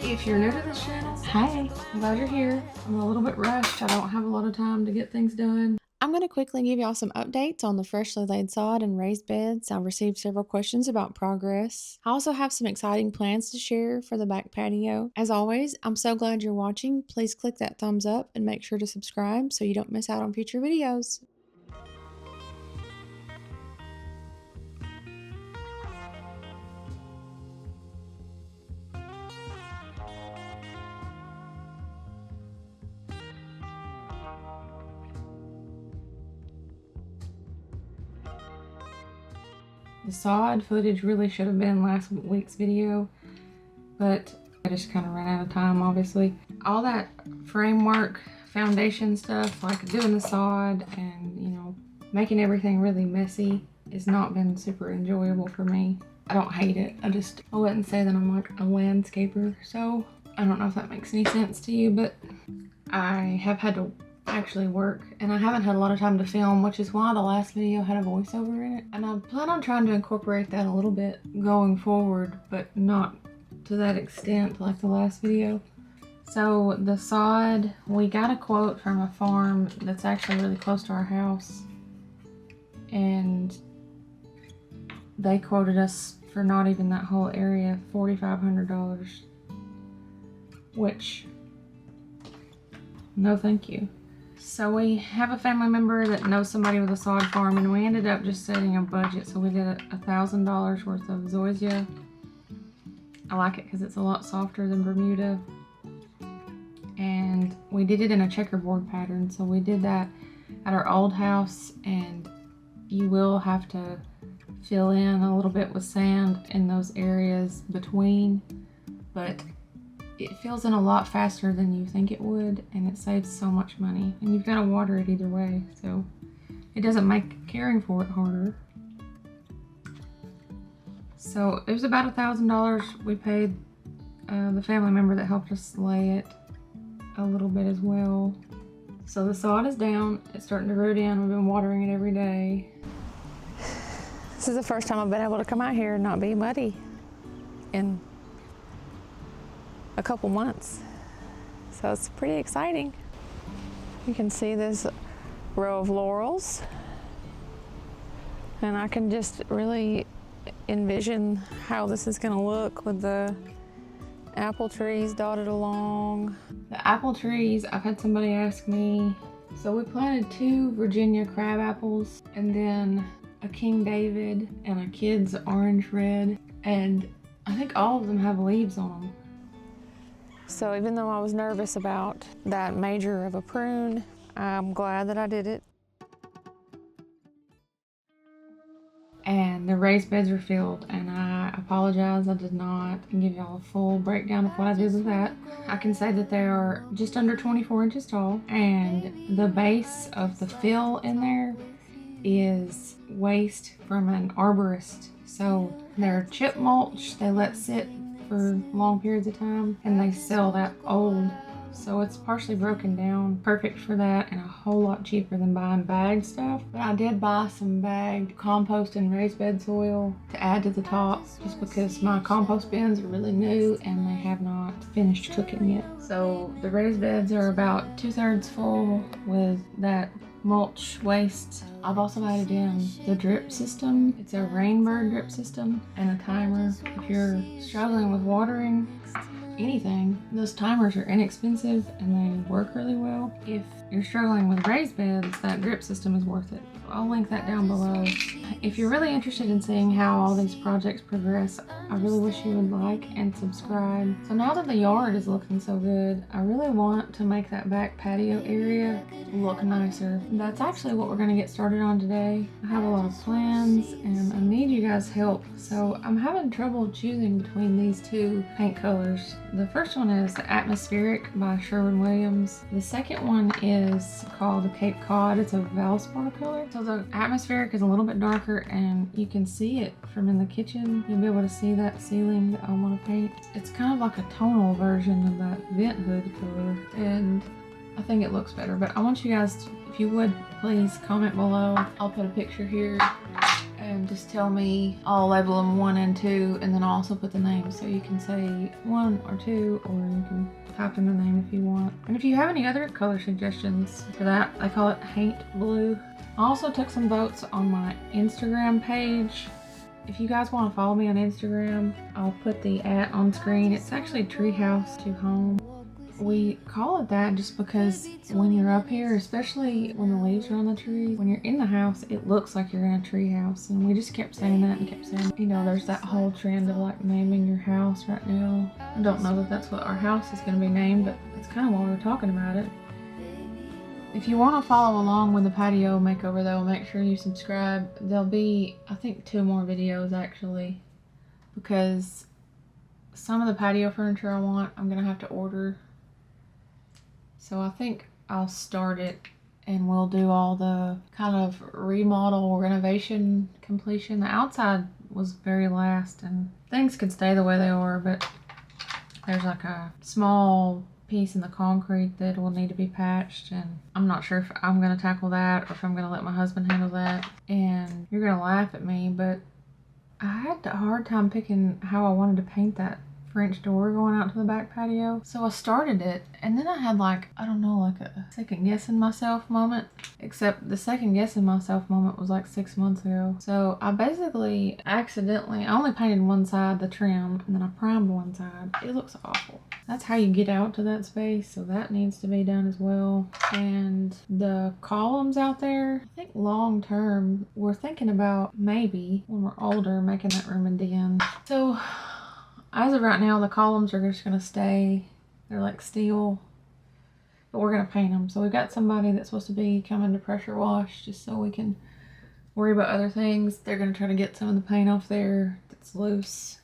If you're new to this channel, hey, I'm glad you're here. I'm a little bit rushed. I don't have a lot of time to get things done. I'm going to quickly give y'all some updates on the freshly laid sod and raised beds. I've received several questions about progress. I also have some exciting plans to share for the back patio. As always, I'm so glad you're watching. Please click that thumbs up and make sure to subscribe so you don't miss out on future videos. The sod footage really should have been last week's video, but I just kind of ran out of time, obviously. All that framework, foundation stuff, like doing the sod and, you know, making everything really messy has not been super enjoyable for me. I don't hate it. I wouldn't say that I'm like a landscaper, so I don't know if that makes any sense to you, but I have had to actually work and I haven't had a lot of time to film, which is why the last video had a voiceover in it, and I plan on trying to incorporate that a little bit going forward, but not to that extent like the last video. So the sod, we got a quote from a farm that's actually really close to our house, and they quoted us for not even that whole area $4,500, which no thank you. So we have a family member that knows somebody with a sod farm, and we ended up just setting a budget. So we did $1,000 worth of zoysia. I like it because it's a lot softer than Bermuda. And we did it in a checkerboard pattern. So we did that at our old house, and you will have to fill in a little bit with sand in those areas between, but it fills in a lot faster than you think it would, and it saves so much money. And you've got to water it either way, so it doesn't make caring for it harder. So it was about $1,000. We paid the family member that helped us lay it a little bit as well. So the sod is down. It's starting to root in. We've been watering it every day. This is the first time I've been able to come out here and not be muddy in a couple months, so it's pretty exciting. You can see this row of laurels, and I can just really envision how this is going to look with the apple trees dotted along. The apple trees, I've had somebody ask me, so we planted 2 Virginia crab apples and then a King David and a kid's orange red, and I think all of them have leaves on them. So even though I was nervous about that major of a prune, I'm glad that I did it. And the raised beds are filled, and I apologize, I did not give y'all a full breakdown of what I did with that. I can say that they are just under 24 inches tall, and the base of the fill in there is waste from an arborist. So they're chip mulch, they let sit for long periods of time, and they sell that old, so it's partially broken down, perfect for that, and a whole lot cheaper than buying bagged stuff. But I did buy some bagged compost and raised bed soil to add to the top, just because my compost bins are really new and they have not finished cooking yet. So the raised beds are about 2/3 full with that mulch waste. I've also added in the drip system. It's a Rainbird drip system and a timer. If you're struggling with watering anything, those timers are inexpensive and they work really well. If you're struggling with raised beds, that drip system is worth it. I'll link that down below. If you're really interested in seeing how all these projects progress, I really wish you would like and subscribe. So now that the yard is looking so good, I really want to make that back patio area look nicer. That's actually what we're going to get started on today. I have a lot of plans and I need you guys' help. So I'm having trouble choosing between these 2 paint colors. The first one is the Atmospheric by Sherwin-Williams. The second one is called the Cape Cod. It's a Valspar color. So the Atmospheric is a little bit darker, and you can see it from in the kitchen. You'll be able to see that ceiling that I want to paint. It's kind of like a tonal version of that vent hood color, and I think it looks better. But I want you guys to, if you would, please comment below. I'll put a picture here, and just tell me. I'll label them 1 and 2, and then I'll also put the name, so you can say 1 or 2, or you can type in the name if you want. And if you have any other color suggestions for that, I call it Haint Blue. I also took some votes on my Instagram page. If you guys want to follow me on Instagram, I'll put the @ on screen. It's actually Treehouse to Home. We call it that just because when you're up here, especially when the leaves are on the tree, when you're in the house, it looks like you're in a tree house. And we just kept saying that and kept saying, you know, there's that whole trend of like naming your house right now. I don't know that that's what our house is going to be named, but it's kind of why we were talking about it. If you want to follow along with the patio makeover though, make sure you subscribe. There'll be, I think, 2 more videos actually, because some of the patio furniture I want, I'm going to have to order. So I think I'll start it and we'll do all the kind of remodel, renovation, completion. The outside was very last and things could stay the way they are, but there's like a small piece in the concrete that will need to be patched, and I'm not sure if I'm going to tackle that or if I'm going to let my husband handle that. And you're going to laugh at me, but I had a hard time picking how I wanted to paint that French door going out to the back patio. So I started it, and then I had like, I don't know, like a second guessing myself moment. Except the second guessing myself moment was like 6 months ago. So I basically accidentally, I only painted one side, the trim, and then I primed one side. It looks awful. That's how you get out to that space, so that needs to be done as well. And the columns out there, I think long term, we're thinking about maybe when we're older making that room a den. So as of right now, the columns are just going to stay. They're like steel, but we're going to paint them. So we got somebody that's supposed to be coming to pressure wash just so we can worry about other things. They're going to try to get some of the paint off there that's loose.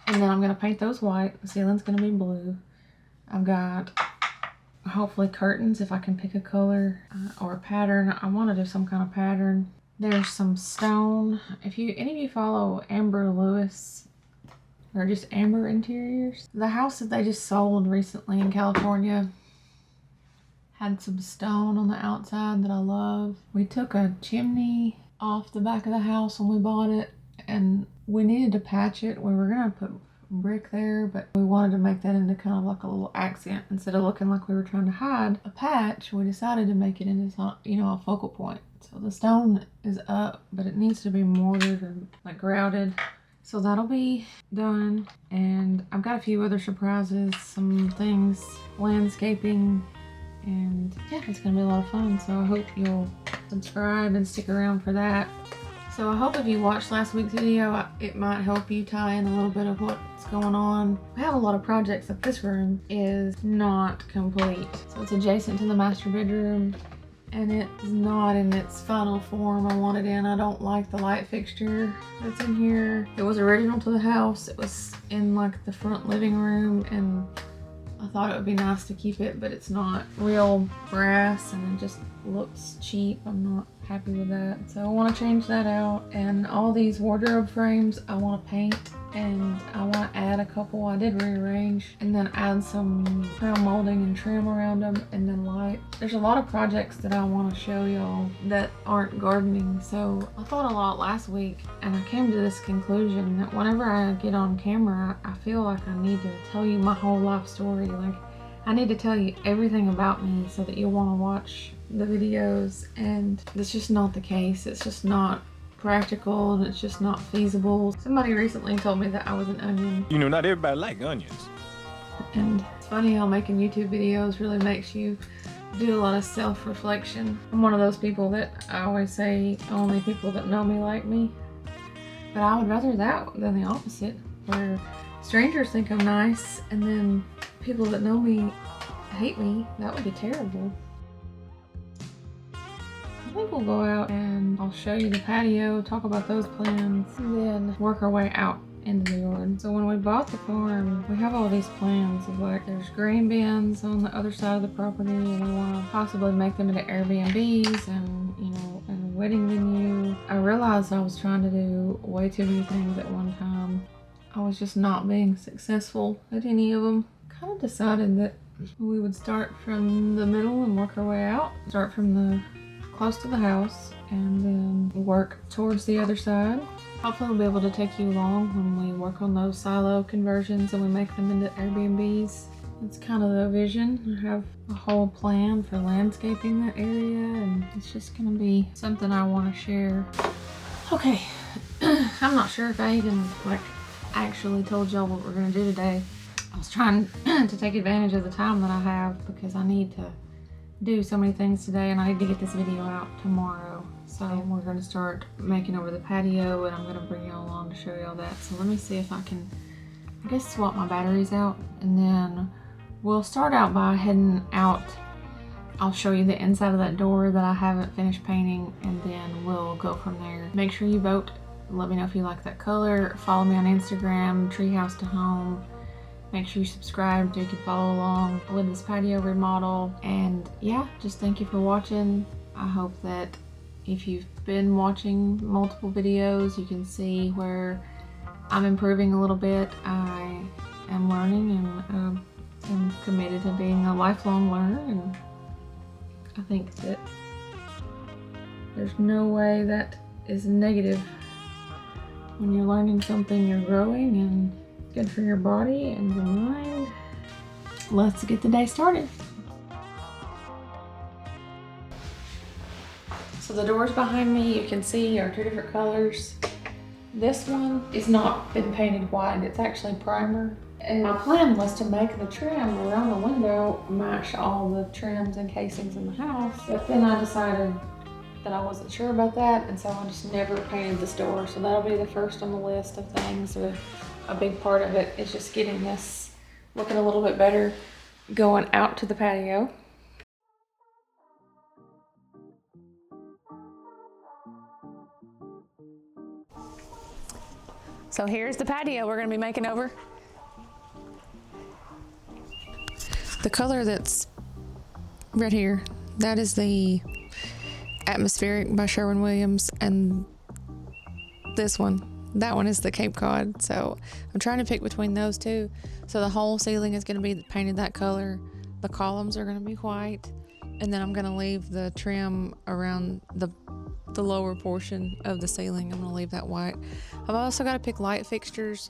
And then I'm going to paint those white. The ceiling's going to be blue. I've got hopefully curtains if I can pick a color or a pattern. I want to do some kind of pattern. There's some stone. If any of you follow Amber Lewis, or just Amber Interiors, the house that they just sold recently in California had some stone on the outside that I love. We took a chimney off the back of the house when we bought it, and we needed to patch it. We were gonna put brick there, but we wanted to make that into kind of like a little accent. Instead of looking like we were trying to hide a patch, we decided to make it into, you know, a focal point. So the stone is up, but it needs to be mortared and like grouted. So that'll be done, and I've got a few other surprises, some things, landscaping, and yeah, it's gonna be a lot of fun. So I hope you'll subscribe and stick around for that. So I hope if you watched last week's video, it might help you tie in a little bit of what's going on. We have a lot of projects, but this room is not complete. So it's adjacent to the master bedroom, and it's not in its final form I want it in. I don't like the light fixture that's in here. It was original to the house. It was in like the front living room, and I thought it would be nice to keep it, but it's not real brass and it just looks cheap. I'm not happy with that. So I want to change that out. And all these wardrobe frames I want to paint, and I want to add a couple. I did rearrange and then add some crown molding and trim around them, and then light. There's a lot of projects that I want to show y'all that aren't gardening. So I thought a lot last week, and I came to this conclusion that whenever I get on camera, I feel like I need to tell you my whole life story. Like I need to tell you everything about me so that you'll want to watch the videos, and it's just not the case. It's just not practical, and it's just not feasible. Somebody recently told me that I was an onion. You know, not everybody like onions. And it's funny how making YouTube videos really makes you do a lot of self-reflection. I'm one of those people that I always say only people that know me like me. But I would rather that than the opposite, where strangers think I'm nice and then people that know me hate me. That would be terrible. I think we'll go out and I'll show you the patio, talk about those plans, and then work our way out into the yard. So when we bought the farm, we have all these plans of like, there's grain bins on the other side of the property, and we want to possibly make them into Airbnbs and, you know, and a wedding venue. I realized I was trying to do way too many things at one time. I was just not being successful at any of them. Kind of decided that we would start from the middle and work our way out. Start from the close to the house and then work towards the other side. Hopefully we'll be able to take you along when we work on those silo conversions and we make them into Airbnbs. It's kind of the vision. I have a whole plan for landscaping that area, and it's just gonna be something I want to share. Okay, I'm not sure if I even actually told y'all what we're gonna do today. I was trying to take advantage of the time that I have because I need to do so many things today and I need to get this video out tomorrow. So we're gonna start making over the patio and I'm gonna bring y'all along to show y'all that. So let me see if I can, I guess, swap my batteries out, and then we'll start out by heading out. I'll show you the inside of that door that I haven't finished painting, and then we'll go from there. Make sure you vote. Let me know if you like that color. Follow me on Instagram, Treehouse to Home. Make sure you subscribe so you can follow along with this patio remodel. And yeah, just thank you for watching. I hope that if you've been watching multiple videos, you can see where I'm improving a little bit. I am learning and am committed to being a lifelong learner, and I think that there's no way that is negative. When you're learning something, you're growing, and good for your body and your mind. Let's get the day started. So the doors behind me, you can see, are two different colors. This one is not been painted white, it's actually primer. And my plan was to make the trim around the window match all the trims and casings in the house. But then I decided that I wasn't sure about that, and so I just never painted this door. So that'll be the first on the list of things. A big part of it is just getting this looking a little bit better going out to the patio. So here's the patio we're gonna be making over. The color that's right here, that is the Atmospheric by Sherwin-Williams, and this one, that one is the Cape Cod. So I'm trying to pick between those two. So the whole ceiling is gonna be painted that color. The columns are gonna be white, and then I'm gonna leave the trim around the lower portion of the ceiling. I'm gonna leave that white. I've also got to pick light fixtures.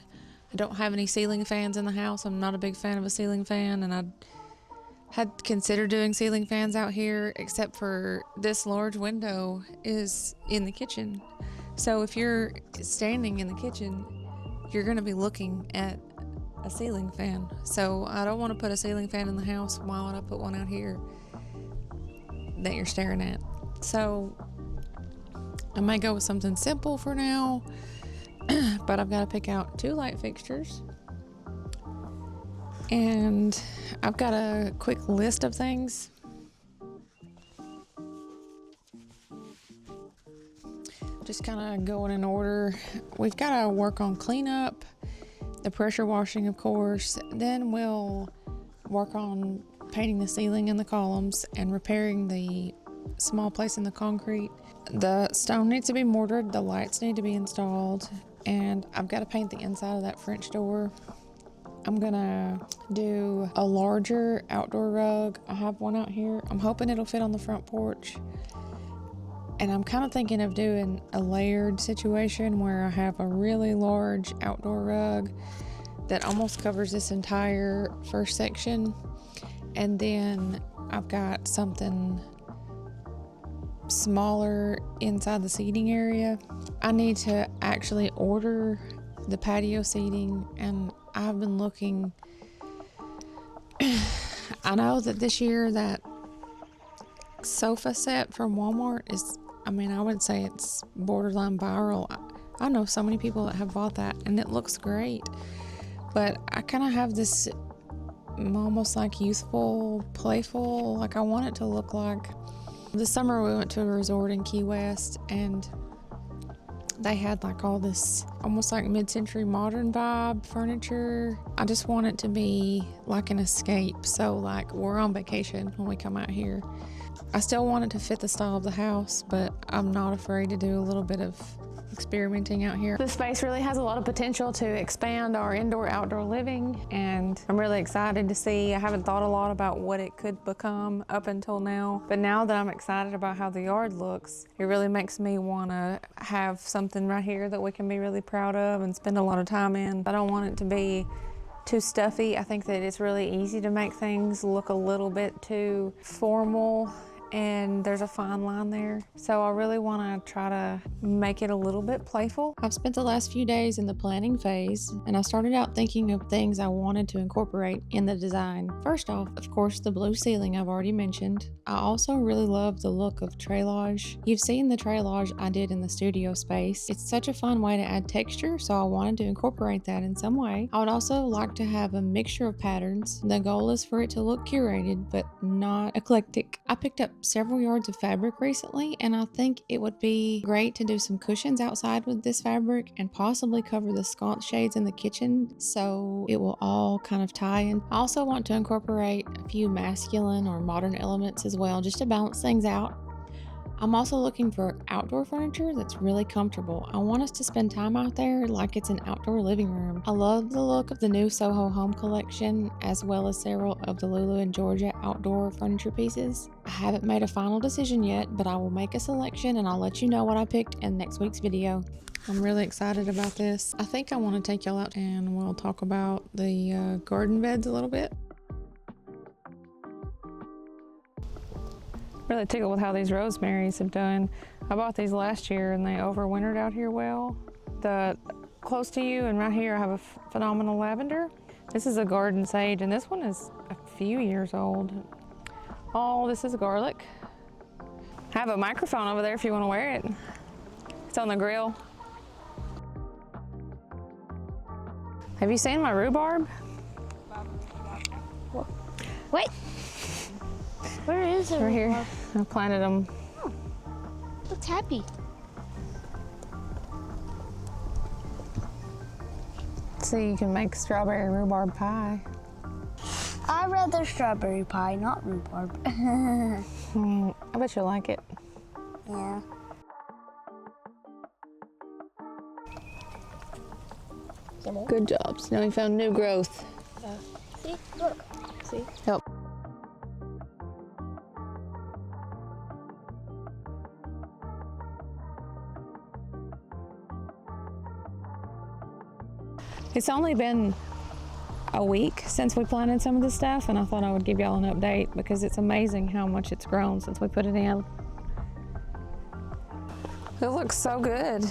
I don't have any ceiling fans in the house. I'm not a big fan of a ceiling fan, and I had considered doing ceiling fans out here, except for this large window is in the kitchen. So if you're standing in the kitchen, you're gonna be looking at a ceiling fan. So I don't want to put a ceiling fan in the house. Why would I put one out here that you're staring at? So I might go with something simple for now, but I've got to pick out two light fixtures. And I've got a quick list of things. Just kind of going in order. We've got to work on cleanup, the pressure washing, of course. Then we'll work on painting the ceiling and the columns and repairing the small place in the concrete. The stone needs to be mortared, the lights need to be installed, and I've got to paint the inside of that French door. I'm gonna do a larger outdoor rug. I have one out here. I'm hoping it'll fit on the front porch. And I'm kind of thinking of doing a layered situation where I have a really large outdoor rug that almost covers this entire first section. And then I've got something smaller inside the seating area. I need to actually order the patio seating, and I've been looking. I know that this year that sofa set from Walmart is, I mean, I would say it's borderline viral. I know so many people that have bought that and it looks great, but I kind of have this almost like youthful, playful, like I want it to look like. This summer we went to a resort in Key West, and they had like all this almost like mid-century modern vibe furniture. I just want it to be like an escape. So like we're on vacation when we come out here. I still want it to fit the style of the house, but I'm not afraid to do a little bit of experimenting out here. This space really has a lot of potential to expand our indoor-outdoor living, and I'm really excited to see. I haven't thought a lot about what it could become up until now, but now that I'm excited about how the yard looks, it really makes me want to have something right here that we can be really proud of and spend a lot of time in. I don't want it to be too stuffy. I think that it's really easy to make things look a little bit too formal, and there's a fine line there. So I really want to try to make it a little bit playful. I've spent the last few days in the planning phase, and I started out thinking of things I wanted to incorporate in the design. First off, of course, the blue ceiling I've already mentioned. I also really love the look of treillage. You've seen the treillage I did in the studio space. It's such a fun way to add texture, so I wanted to incorporate that in some way. I would also like to have a mixture of patterns. The goal is for it to look curated, but not eclectic. I picked up several yards of fabric recently, and I think it would be great to do some cushions outside with this fabric and possibly cover the sconce shades in the kitchen so it will all kind of tie in. I also want to incorporate a few masculine or modern elements as well, just to balance things out. I'm also looking for outdoor furniture that's really comfortable. I want us to spend time out there like it's an outdoor living room. I love the look of the new Soho Home collection, as well as several of the Lulu and Georgia outdoor furniture pieces. I haven't made a final decision yet, but I will make a selection and I'll let you know what I picked in next week's video. I'm really excited about this. I think I want to take y'all out and we'll talk about the garden beds a little bit. Really tickled with how these rosemaries have done. I bought these last year and they overwintered out here well. The close to you and right here I have a phenomenal lavender. This is a garden sage and this one is a few years old. Oh, this is garlic. I have a microphone over there if you want to wear it. It's on the grill. Have you seen my rhubarb? Wait. Where is it? Right here. I planted them. Oh, looks happy. See, you can make strawberry rhubarb pie. I'd rather strawberry pie, not rhubarb. I bet you'll like it. Yeah. Good jobs. Now we found new growth. See, look. See? Help. It's only been a week since we planted some of this stuff, and I thought I would give y'all an update because it's amazing how much it's grown since we put it in. It looks so good.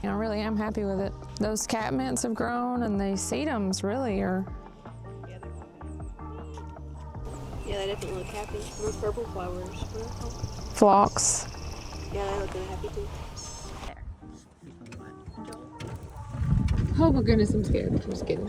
I really am happy with it. Those catmints have grown, and the sedums really are. Yeah, they definitely look happy. Those purple flowers. Phlox. Yeah, they look really happy too. Oh my goodness, I'm scared. I'm just kidding.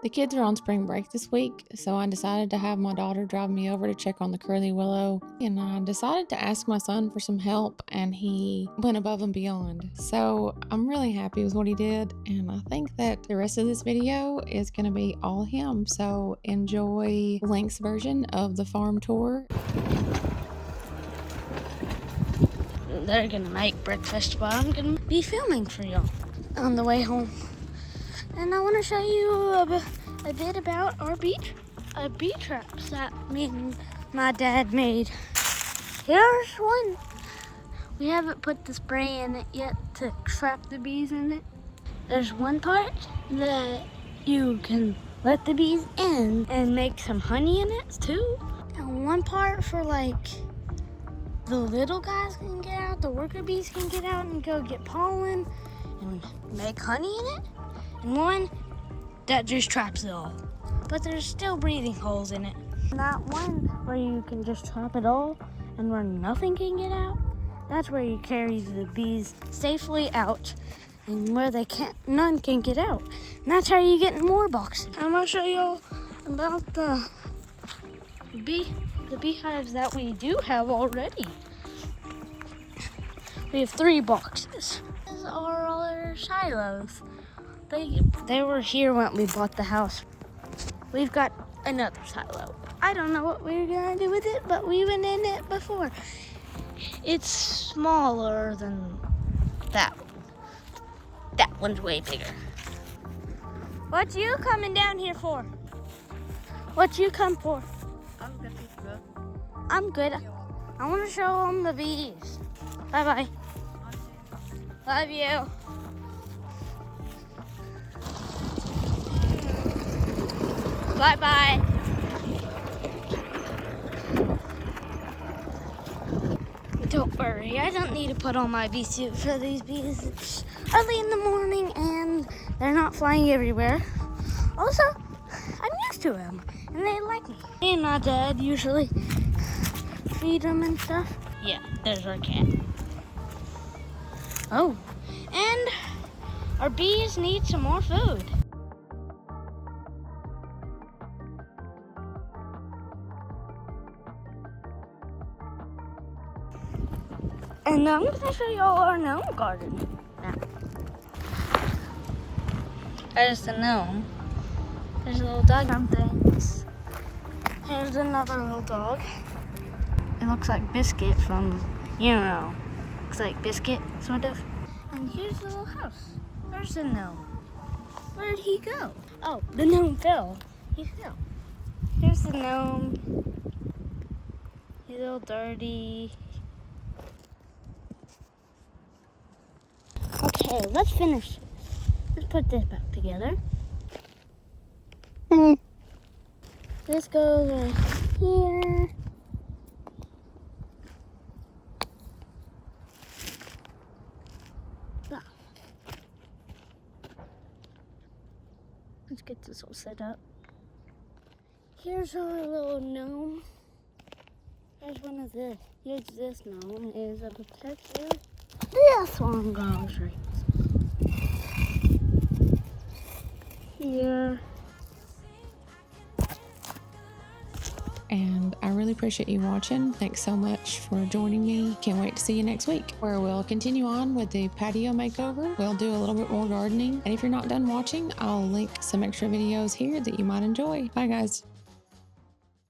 The kids are on spring break this week, so I decided to have my daughter drive me over to check on the curly willow. And I decided to ask my son for some help, and he went above and beyond. So I'm really happy with what he did, and I think that the rest of this video is going to be all him. So enjoy Link's version of the farm tour. They're gonna make breakfast while I'm gonna be filming for y'all on the way home. And I want to show you a bit about our bee traps that me and my dad made. Here's one. We haven't put the spray in it yet to trap the bees in it. There's one part that you can let the bees in and make some honey in it too. And one part for like the little guys can get out, the worker bees can get out and go get pollen and make honey in it. And one that just traps it all. But there's still breathing holes in it. And that one where you can just trap it all and where nothing can get out, that's where you carry the bees safely out and where none can get out. And that's how you get more boxes. I'm gonna show you about the beehives that we do have already. We have 3 boxes. These are all our silos. They were here when we bought the house. We've got another silo. I don't know what we're gonna do with it, but we went in it before. It's smaller than that one. That one's way bigger. What you coming down here for? What you come for? I'm good. I want to show them the bees. Bye-bye. Love you. Bye-bye. Don't worry, I don't need to put on my bee suit for these bees. It's early in the morning and they're not flying everywhere. Also, I'm used to them and they like me. Me and my dad usually feed them and stuff. Yeah, there's our cat. Oh, and our bees need some more food. And I'm going to show you all our gnome garden now. There's the gnome. There's little dog on things. Here's another little dog. It looks like Biscuit from, looks like Biscuit, sort of. And here's the little house. There's the gnome. Where did he go? Oh, the gnome fell. He fell. Here's the gnome. He's a little dirty. Okay, let's finish. Let's put this back together. This goes right here. Ah. Let's get this all set up. Here's our little gnome. There's one of this. Here's this gnome. Is a protector. This one goes right here. And I really appreciate you watching. Thanks so much for joining me. Can't wait to see you next week, where we'll continue on with the patio makeover. We'll do a little bit more gardening. And if you're not done watching, I'll link some extra videos here that you might enjoy. Bye, guys.